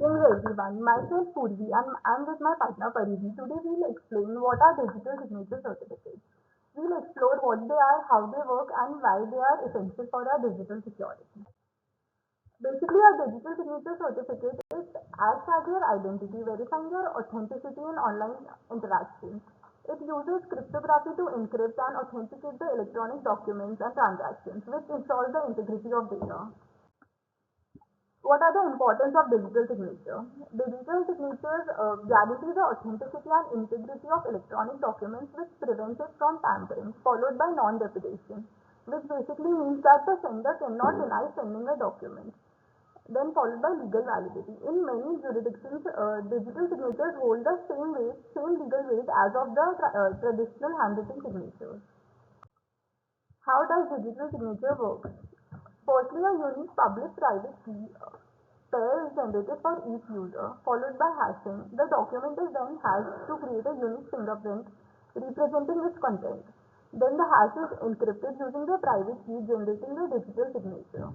Hello everyone, myself Purvi and I'm with my partner Paridi. Today we'll explain what are digital signature certificates. We'll explore what they are, how they work and why they are essential for our digital security. Basically, a digital signature certificate is acts as your identity, verifying your authenticity in online interactions. It uses cryptography to encrypt and authenticate the electronic documents and transactions, which ensures the integrity of data. What are the importance of digital signature? Digital signatures guarantee the authenticity and integrity of electronic documents, which prevents it from tampering, followed by non-repudiation, which basically means that the sender cannot deny sending a document. Then followed by legal validity. In many jurisdictions, digital signatures hold the same legal weight as of the traditional handwritten signatures. How does digital signature work? Firstly, a unique public-private key pair is generated for each user, followed by hashing. The document is then hashed to create a unique fingerprint representing its content. Then the hash is encrypted using the private key, generating the digital signature.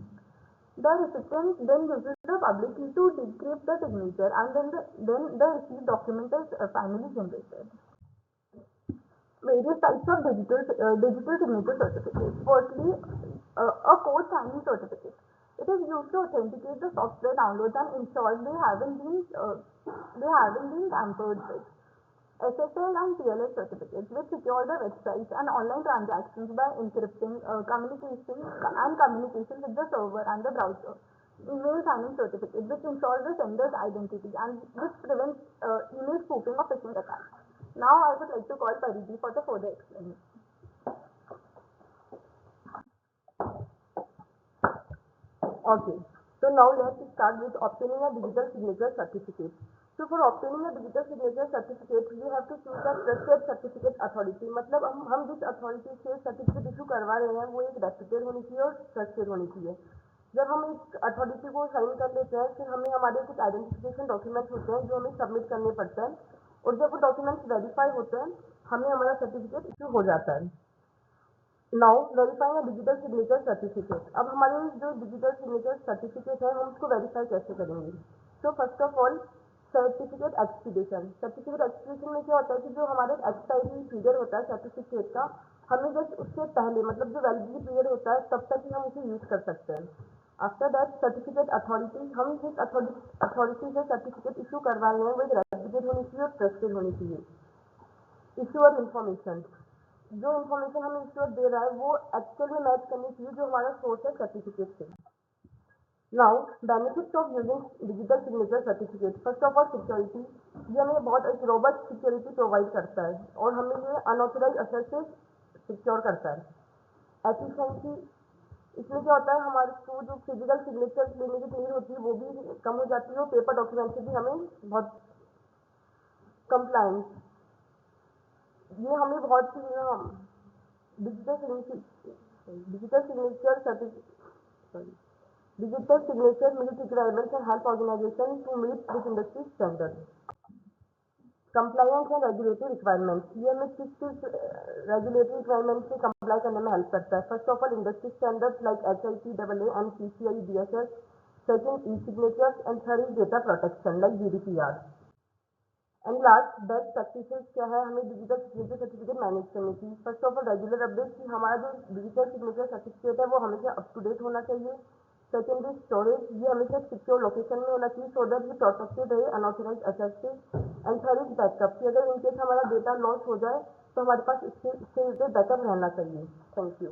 The recipient then uses the public key to decrypt the signature, and then the received document is finally generated. Various types of digital signature certificates. Firstly, a code signing certificate. It is used to authenticate the software downloads and ensure they haven't been tampered with. SSL and TLS certificates, which secure the websites and online transactions by encrypting communication with the server and the browser. Email signing certificate, which ensures the sender's identity and which prevents email spoofing or phishing attacks. Now I would like to call Paridi for the further explanation. Okay, so now let's start with obtaining a digital signature certificate. So for obtaining a digital signature certificate, we have to choose a trusted certificate authority. मतलब हम जिस authority से certificate issue करवा रहे हैं वो एक reputed होनी चाहिए और ट्रस्टेड होनी चाहिए. जब हम एक अथॉरिटी को साइन कर लेते हैं फिर हमें हमारे कुछ आइडेंटिफिकेशन डॉक्यूमेंट्स होते हैं जो हमें सबमिट करने पड़ते हैं और जब वो डॉक्यूमेंट्स वेरीफाई होते हैं हमें हमारा सर्टिफिकेट इशू हो जाता है. Now verifying a digital signature certificate. अब हमारे जो डिजिटल सिग्नेचर सर्टिफिकेट है हम उसको वेरीफाई कैसे करेंगे? So first of all certificate expedition. Certificate expedition में क्या होता है कि जो हमारे एक्सपायरी पीरियड होता है सर्टिफिकेट का हमें जस्ट उससे पहले मतलब जो वैलिडिटी पीरियड होता है तब तक ही हम उसे यूज कर सकते हैं. After that certificate authority. हम जिस अथॉरिटी से सर्टिफिकेट इशू करवा रहे हैं वो एक रेप्यूटेड होनी चाहिए और ट्रस्टेड होनी चाहिए. Issuer information. जो इन्फॉर्मेशन हमें इश्यूअर दे रहा है वो एक्चुअल में मैच करनी चाहिए जो हमारा सोर्स है सर्टिफिकेट से. Now benefits of using digital signature certificate. First of all security. ये हमें बहुत एक रोबस्ट सिक्योरिटी प्रोवाइड करता है और हमें ये अनऑथराइज एक्सेस से सिक्योर करता है. एफिशिएंसी. इसमें क्या होता है हमारे को जो फिजिकल सिग्नेचर लेने की नीड होती है वो भी कम हो जाती है और पेपर डॉक्यूमेंट से भी हमें बहुत कंप्लायंस. ये हमें बहुत सी digital signature certificate digital signature meet requirements and help organization to meet this industry standard. Compliance and regulatory requirements. ये हमें किस किस रेगुलेटरी रिक्वायरमेंट से कंप्लाई करने में हेल्प करता है? First of all industry standards like HIPAA and PCI DSS. Second E signatures and third is data protection like GDPR. And last best practices क्या है हमें डिजिटल सिग्नेचर सर्टिफिकेट मैनेज करने की. First of all regular update कि हमारा जो digital signature certificate है वो हमेशा अप टू डेट होना चाहिए. Second is storage. ये हमेशा सिक्योर लोकेशन में होना चाहिए सो दैट ये प्रोटेक्टेड रहे अनऑथराइज एक्सेस से. एंड थर्ड इज बैकअप कि अगर इनकेस हमारा डेटा लॉस हो जाए तो हमारे पास इससे बैकअप रहना चाहिए. Thank you.